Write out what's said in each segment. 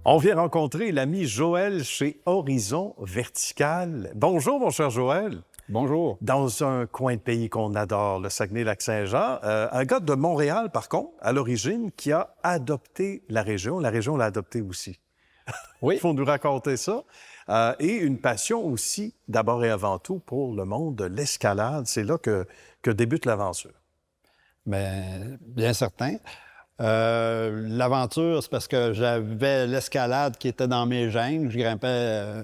On vient rencontrer l'ami Joël chez Horizon Vertical. Bonjour, mon cher Joël. Bonjour. Dans un coin de pays qu'on adore, le Saguenay-Lac-Saint-Jean, un gars de Montréal, par contre, à l'origine, qui a adopté la région. La région l'a adopté aussi. Oui. Il faut nous raconter ça. Et une passion aussi, d'abord et avant tout, pour le monde de l'escalade. C'est là que débute l'aventure. Bien certain. L'aventure, c'est parce que j'avais l'escalade qui était dans mes gènes. Je grimpais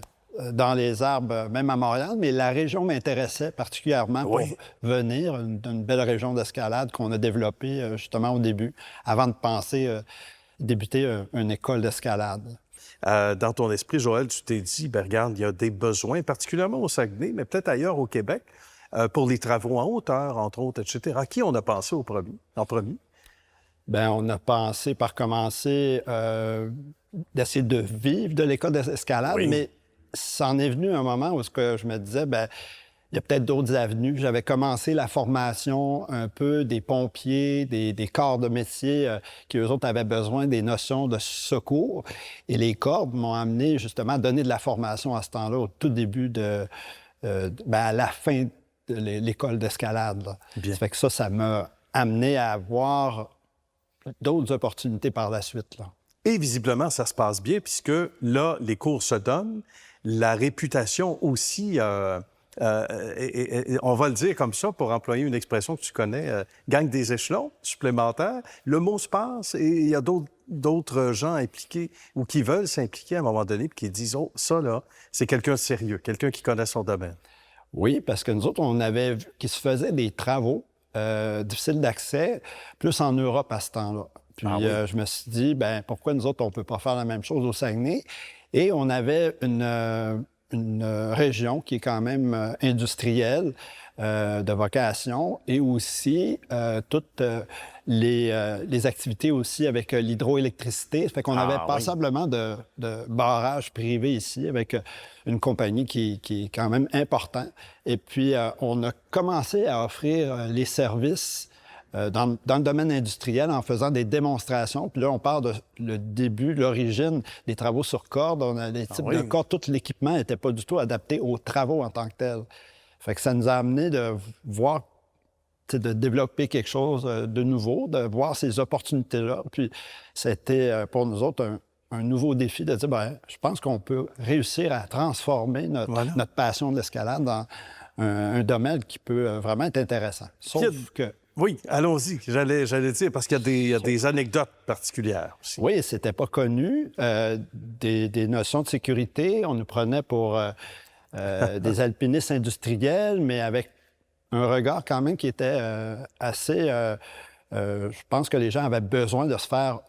dans les arbres, même à Montréal, mais la région m'intéressait particulièrement pour venir. Une belle région d'escalade qu'on a développée justement au début, avant de penser débuter une école d'escalade. Dans ton esprit, Joël, tu t'es dit, bien, regarde, il y a des besoins, particulièrement au Saguenay, mais peut-être ailleurs au Québec, pour les travaux en hauteur, entre autres, etc. À qui on a pensé en premier? Bien, on a pensé par commencer d'essayer de vivre de l'école d'escalade, mais ça en est venu un moment où je me disais, bien, il y a peut-être d'autres avenues. J'avais commencé la formation un peu des pompiers, des corps de métier qui, eux autres, avaient besoin des notions de secours. Et les corps m'ont amené justement à donner de la formation à ce temps-là, au tout début à la fin de l'école d'escalade. Ça fait que ça m'a amené à avoir d'autres opportunités par la suite, là. Et visiblement, ça se passe bien, puisque là, les cours se donnent. La réputation aussi, on va le dire comme ça, pour employer une expression que tu connais, gagne des échelons supplémentaires. Le mot se passe et il y a d'autres gens impliqués ou qui veulent s'impliquer à un moment donné, puis qui disent, oh, ça, là, c'est quelqu'un de sérieux, quelqu'un qui connaît son domaine. Oui, parce que nous autres, on avait vu qu'il se faisait des travaux difficiles d'accès, plus en Europe à ce temps-là. Puis je me suis dit, bien, pourquoi nous autres, on ne peut pas faire la même chose au Saguenay? Et on avait une région qui est quand même industrielle, de vocation, et aussi toutes les activités aussi avec l'hydroélectricité. Ça fait qu'on avait passablement de barrages privés ici avec une compagnie qui est quand même importante. Et puis, on a commencé à offrir les services dans le domaine industriel en faisant des démonstrations. Puis là, on parle de le début, l'origine des travaux sur corde. On a des types de cordes. Tout l'équipement n'était pas du tout adapté aux travaux en tant que tel. Fait que ça nous a amené de voir, de développer quelque chose de nouveau, de voir ces opportunités-là. Puis c'était pour nous autres un nouveau défi de dire, bien, je pense qu'on peut réussir à transformer notre passion de l'escalade dans un domaine qui peut vraiment être intéressant. Sauf que... Oui, allons-y. J'allais dire, parce qu'il y a des anecdotes particulières aussi. Oui, c'était pas connu. Des notions de sécurité, on nous prenait pour des alpinistes industriels, mais avec un regard quand même qui était assez... je pense que les gens avaient besoin de se faire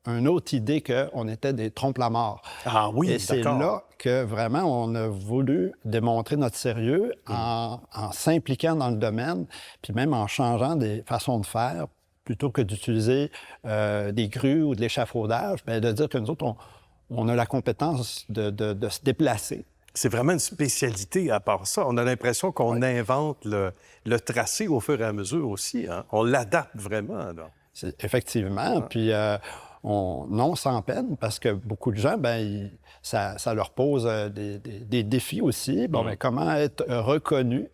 une autre idée qu'on était des trompe-la-mort. Ah oui, et c'est là que vraiment on a voulu démontrer notre sérieux en s'impliquant dans le domaine, puis même en changeant des façons de faire, plutôt que d'utiliser des grues ou de l'échafaudage, bien, de dire que nous autres, on a la compétence de se déplacer. C'est vraiment une spécialité à part ça. On a l'impression qu'on invente le tracé au fur et à mesure aussi, hein? On l'adapte vraiment, là. Effectivement. Puis non sans peine, parce que beaucoup de gens, bien, ça leur pose des défis aussi. Bon, bien, comment être reconnu?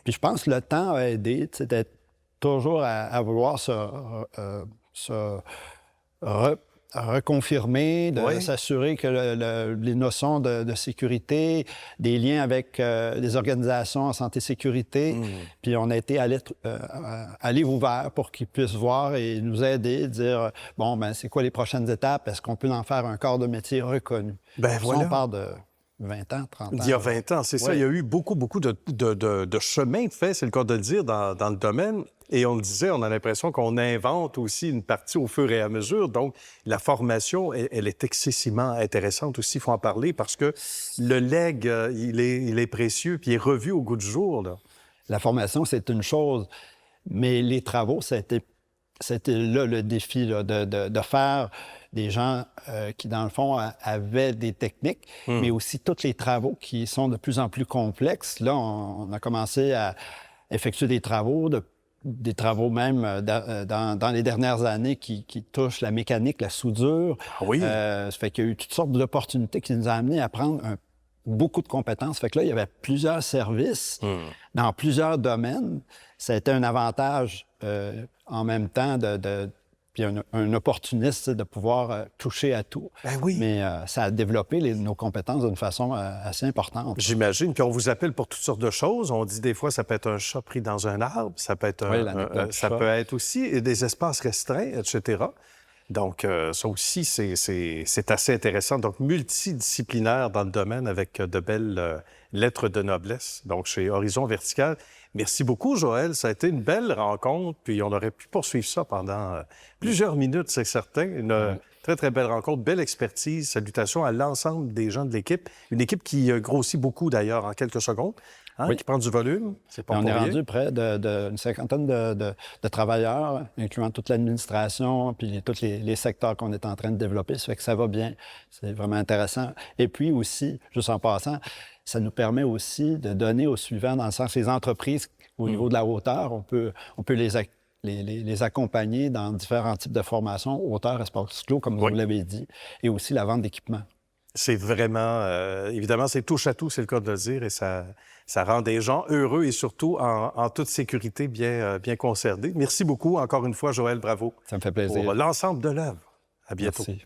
Puis je pense que le temps a aidé, d'être toujours à vouloir se reconfirmer, de s'assurer que les notions de sécurité, des liens avec les organisations en santé-sécurité, puis on a été à livre ouvert pour qu'ils puissent voir et nous aider, dire, bon, ben c'est quoi les prochaines étapes? Est-ce qu'on peut en faire un corps de métier reconnu? Ben voilà. On parle de 20 ans, 30 ans. Il y a 20 ans, c'est ça. Il y a eu beaucoup de chemin fait, c'est le cas de le dire, dans le domaine. Et on le disait, on a l'impression qu'on invente aussi une partie au fur et à mesure. Donc, la formation, elle est excessivement intéressante aussi. Il faut en parler parce que le legs, il est précieux puis il est revu au goût du jour, là. La formation, c'est une chose, mais les travaux, c'était là le défi, là, de faire des gens qui, dans le fond, avaient des techniques, mais aussi tous les travaux qui sont de plus en plus complexes. Là, on a commencé à effectuer des travaux de des travaux même dans les dernières années qui touchent la mécanique, la soudure. Ah oui. Ça fait qu'il y a eu toutes sortes d'opportunités qui nous ont amenés à prendre beaucoup de compétences. Ça fait que là, il y avait plusieurs services dans plusieurs domaines. Ça a été un avantage en même temps puis un opportuniste de pouvoir toucher à tout. Ben oui. Mais ça a développé nos compétences d'une façon assez importante. J'imagine. Puis on vous appelle pour toutes sortes de choses. On dit des fois, ça peut être un chat pris dans un arbre, ça peut être, ça peut être aussi des espaces restreints, etc. Donc, ça aussi, c'est assez intéressant. Donc, multidisciplinaire dans le domaine avec de belles lettres de noblesse. Donc, chez Horizon Vertical. Merci beaucoup, Joël. Ça a été une belle rencontre. Puis, on aurait pu poursuivre ça pendant plusieurs minutes, c'est certain. Une très, très belle rencontre, belle expertise. Salutations à l'ensemble des gens de l'équipe. Une équipe qui grossit beaucoup, d'ailleurs, en quelques secondes. Oui. Qui prend du volume. C'est pas on est rien. rendu près d'une cinquantaine de travailleurs, incluant toute l'administration puis tous les secteurs qu'on est en train de développer. Ça fait que ça va bien. C'est vraiment intéressant. Et puis aussi, juste en passant, ça nous permet aussi de donner aux suivants, dans le sens les entreprises, au niveau de la hauteur, on peut les accompagner dans différents types de formations, hauteur, espace clos, comme vous l'avez dit, et aussi la vente d'équipements. C'est vraiment, évidemment, c'est touche à tout, c'est le cas de le dire, et ça rend des gens heureux et surtout en toute sécurité bien concernés. Merci beaucoup, encore une fois, Joël, bravo. Ça me fait plaisir. Pour l'ensemble de l'œuvre. À bientôt. Merci.